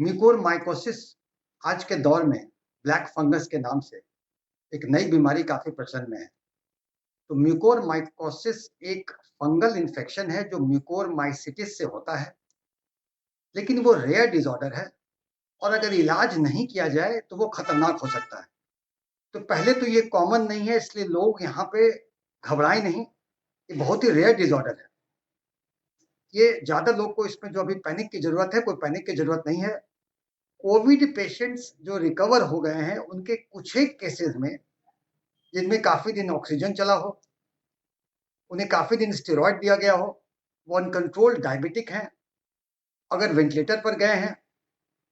Mucormycosis आज के दौर में ब्लैक फंगस के नाम से एक नई बीमारी काफी प्रचलन में है। तो म्यूकोरमाइकोसिस एक फंगल इन्फेक्शन है जो म्यूकोरमाइसिटिस से होता है, लेकिन वो रेयर डिसऑर्डर है और अगर इलाज नहीं किया जाए तो वो खतरनाक हो सकता है। तो पहले तो ये कॉमन नहीं है, इसलिए लोग यहाँ पे घबराएं नहीं। ये बहुत ही रेयर डिसऑर्डर है। ये ज्यादा लोग को इसमें जो अभी पैनिक की जरूरत है, कोई पैनिक की जरूरत नहीं है। कोविड पेशेंट्स जो रिकवर हो गए हैं उनके कुछ एक केसेस में, जिनमें काफी दिन ऑक्सीजन चला हो, उन्हें काफी दिन स्टेरॉइड दिया गया हो, वो अनकंट्रोल्ड डायबिटिक हैं, अगर वेंटिलेटर पर गए हैं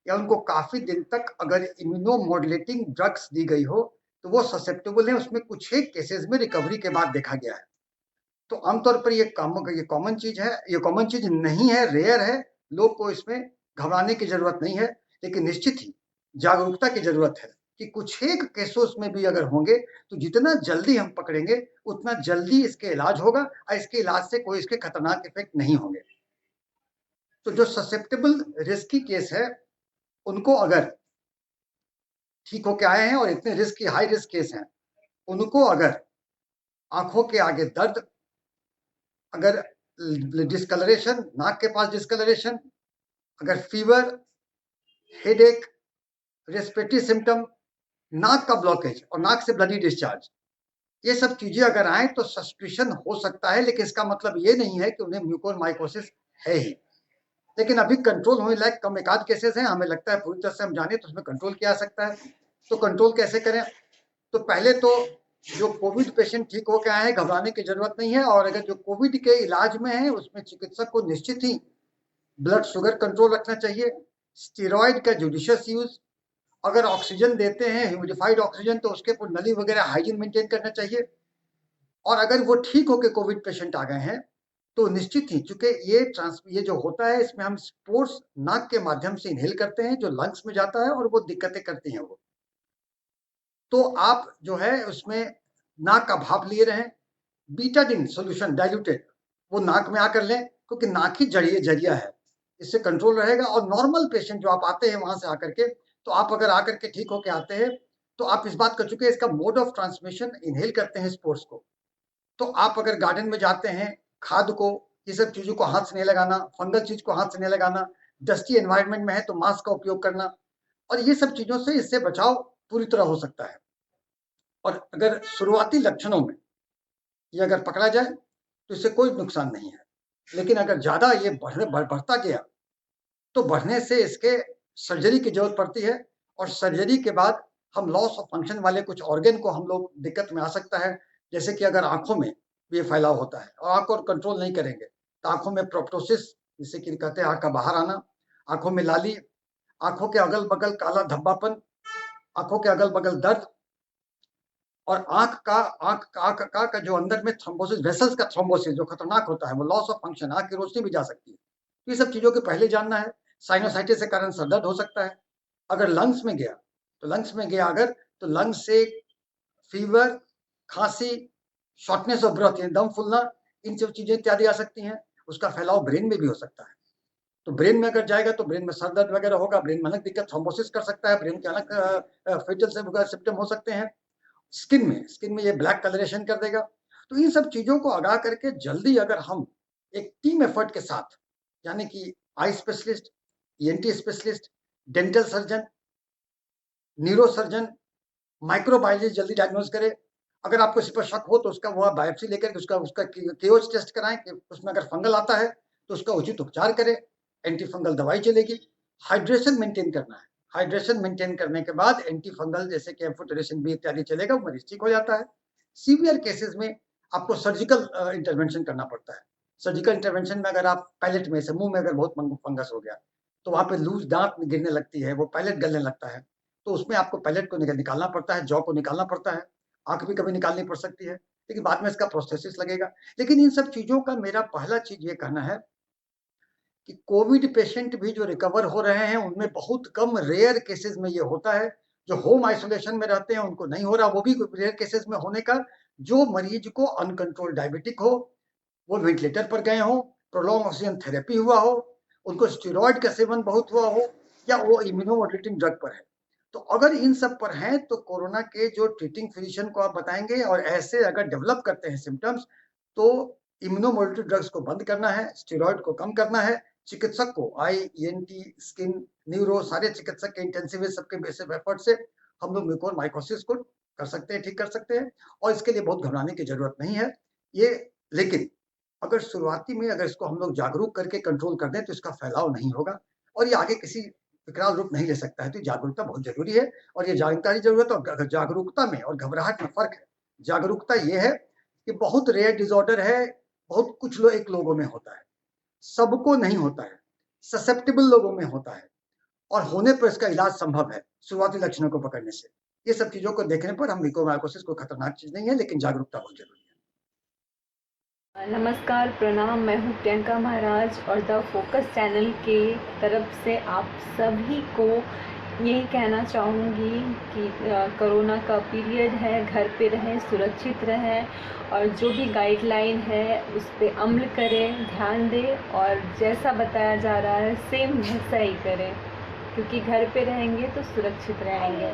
या उनको काफी दिन तक अगर इम्यूनोमॉड्यूलेटिंग ड्रग्स दी गई हो तो वो ससेप्टेबल है। उसमें कुछ एक केसेस में रिकवरी के बाद देखा गया है। तो आमतौर पर ये कॉमन चीज है, ये कॉमन चीज नहीं है, रेयर है। लोग को इसमें घबराने की जरूरत नहीं है, लेकिन निश्चित ही जागरूकता की जरूरत है कि कुछ एक केसेस में भी अगर होंगे तो जितना जल्दी हम पकड़ेंगे उतना जल्दी इसके इलाज होगा और इसके इलाज से कोई इसके खतरनाक इफेक्ट नहीं होंगे। तो जो ससेप्टेबल रिस्की केस है उनको अगर ठीक होके आए हैं और इतने रिस्क हाई रिस्क केस हैं, उनको अगर आंखों के आगे दर्द, अगर डिस्कलरेशन, नाक के पास डिस्कलरेशन, अगर फीवर, हेडेक, रेस्पिरेटरी सिम्टम, नाक का ब्लॉकेज और नाक से ब्लडी डिस्चार्ज, ये सब चीजें अगर आए तो सस्पिशन हो सकता है, लेकिन इसका मतलब ये नहीं है कि उन्हें म्यूकोरमाइकोसिस है ही। लेकिन अभी कंट्रोल होने लायक कम एकाध केसेस हैं, हमें लगता है पूरी तरह से हम जाने तो उसमें कंट्रोल किया जा सकता है। तो कंट्रोल कैसे करें? तो पहले तो जो कोविड पेशेंट ठीक होकर आए हैं, घबराने की जरूरत नहीं है। और अगर जो कोविड के इलाज में है उसमें चिकित्सक को निश्चित ही ब्लड शुगर कंट्रोल रखना चाहिए, स्टेरॉइड का जुडिशियस यूज, अगर ऑक्सीजन देते हैं ह्यूमिडिफाइड ऑक्सीजन तो उसके ऊपर नली वगैरह हाइजीन मेंटेन करना चाहिए। और अगर वो ठीक होकर कोविड पेशेंट आ गए हैं तो निश्चित ही, चूंकि ये जो होता है इसमें हम स्पोर्स नाक के माध्यम से इनहेल करते हैं जो लंग्स में जाता है और वो दिक्कतें करती हैं वो। तो आप जो है उसमें नाक का भाप लिए रहें, बीटाडिन सॉल्यूशन डाइल्यूटेड वो नाक में आकर लें, क्योंकि नाक ही जरिया है, इससे कंट्रोल रहेगा। और नॉर्मल पेशेंट जो आप आते हैं वहां से आकर के, तो आप अगर आकर के ठीक होके आते हैं तो आप इस बात कर चुके हैं इसका मोड ऑफ ट्रांसमिशन इनहेल करते हैं स्पोर्ट्स को। तो आप अगर गार्डन में जाते हैं, खाद को, ये सब चीजों को हाथ से नहीं लगाना, फंगल चीज को हाथ से नहीं लगाना, डस्टी एनवायरनमेंट में है तो मास्क का उपयोग करना, और ये सब चीजों से इससे बचाव पूरी तरह हो सकता है। और अगर शुरुआती लक्षणों में ये अगर पकड़ा जाए तो इससे कोई नुकसान नहीं है। लेकिन अगर ज्यादा ये बढ़ता गया तो बढ़ने से इसके सर्जरी की जरूरत पड़ती है, और सर्जरी के बाद हम लॉस ऑफ फंक्शन वाले कुछ ऑर्गन को हम लोग दिक्कत में आ सकता है। जैसे कि अगर आंखों में ये फैलाव होता है और आंख को कंट्रोल नहीं करेंगे तो आंखों में प्रोप्टोसिस, जिसे कि कहते हैं आंख का बाहर आना, आंखों में लाली, आंखों के अगल बगल काला धब्बापन, आंखों के अगल बगल दर्द, और आंख का जो अंदर में थ्रोम्बोसिस, वेसल्स का थ्रोम्बोसिस जो खतरनाक होता है, वो लॉस ऑफ फंक्शन, आंख की रोशनी भी जा सकती है। ये सब चीजों के पहले जानना है। साइनोसाइटिस के कारण सर दर्द हो सकता है। अगर लंग्स में गया अगर तो लंग्स से फीवर, खांसी, शॉर्टनेस ऑफ ब्रेथ यानी दम फूलना, इन सब चीजें इत्यादि आ सकती हैं। उसका फैलाव ब्रेन में भी हो सकता है। तो ब्रेन में अगर जाएगा तो ब्रेन में सर दर्द वगैरह होगा, ब्रेन में अलग दिक्कत, थ्रोम्बोसिस कर सकता है, ब्रेन के अलग फेटल सिम्टम हो सकते हैं। स्किन में ये ब्लैक कलरेशन कर देगा। तो इन सब चीजों को आगाह करके जल्दी अगर हम एक टीम एफर्ट के साथ, यानी कि eye specialist, ENT specialist, dental surgeon, neuro surgeon, microbiology जल्दी डायग्नोज करे। अगर आपको इस पर शक हो तो उसका वो बायोप्सी लेकर उसका उसका केओच टेस्ट कराएं कि उसमें अगर फंगल आता है तो उसका उचित उपचार करें, एंटी फंगल दवाई चलेगी। हाइड्रेशन मेंटेन करना है, हाइड्रेशन मेंटेन करने के बाद एंटी फंगल जैसे कि एम्फोटेरेसिन बी इत्यादि चलेगा, मरीज ठीक हो जाता है। सीवियर केसेस में आपको सर्जिकल इंटरवेंशन करना पड़ता है। सर्जिकल इंटरवेंशन में अगर आप पैलेट में से, मुंह में अगर बहुत फंगस हो गया तो वहां पे लूज दांत गिरने लगती है, वो पैलेट गलने लगता है, तो उसमें आपको पैलेट को निकालना पड़ता है, जॉ को निकालना पड़ता है, आंख भी कभी निकालनी पड़ सकती है, लेकिन बाद में इसका प्रोस्थेसिस लगेगा। लेकिन इन सब चीजों का मेरा पहला चीज ये कहना है कि कोविड पेशेंट भी जो रिकवर हो रहे हैं उनमें बहुत कम रेयर केसेस में ये होता है। जो होम आइसोलेशन में रहते हैं उनको नहीं हो रहा, वो भी रेयर केसेस में होने का। जो मरीज को अनकंट्रोल डायबिटिक हो, वो वेंटिलेटर पर गए हो, प्रोलॉन्ग ऑक्सीजन थेरेपी हुआ हो, उनको स्टेरॉइड का सेवन बहुत हुआ हो, या वो इम्यूनोमॉड्यूलेटिंग ड्रग पर है। तो अगर इन सब पर हैं तो कोरोना के जो ट्रीटिंग फिजिशियन को आप बताएँगे और ऐसे अगर डेवलप करते हैं सिम्पटम्स तो इम्यूनोमॉड्यूलेटिव ड्रग्स को बंद करना है, स्टेरॉइड को कम करना है। चिकित्सक को आई, ईएनटी, स्किन, न्यूरो सारे चिकित्सक के इंटेंसिविस्ट सबके बेसिक एफर्ट से हम लोग म्यूकोरमाइकोसिस को कर सकते हैं, ठीक कर सकते हैं और इसके लिए बहुत घबराने की ज़रूरत नहीं है। ये लेकिन अगर शुरुआती में अगर इसको हम लोग जागरूक करके कंट्रोल कर दें तो इसका फैलाव नहीं होगा और ये आगे किसी विकराल रूप नहीं ले सकता है। तो जागरूकता बहुत ज़रूरी है और ये जानकारी की ज़रूरत है और जागरूकता में और घबराहट में फ़र्क है। जागरूकता ये है कि बहुत रेयर डिसऑर्डर है, बहुत कुछ एक लोगों में होता है, सबको नहीं होता है, ससेप्टेबल लोगों में होता है और होने पर इसका इलाज संभव है, शुरुआती लक्षणों को पकड़ने से। ये सब चीज़ों को देखने पर हम म्यूकोरमाइकोसिस कोई खतरनाक चीज़ नहीं है, लेकिन जागरूकता बहुत ज़रूरी है। नमस्कार, प्रणाम। मैं हूँ प्रियंका महाराज और द फोकस चैनल के तरफ से आप सभी को यही कहना चाहूँगी कि कोरोना का पीरियड है, घर पे रहें, सुरक्षित रहें और जो भी गाइडलाइन है उस पे अमल करें, ध्यान दें और जैसा बताया जा रहा है सेम वैसा ही करें, क्योंकि घर पे रहेंगे तो सुरक्षित रहेंगे।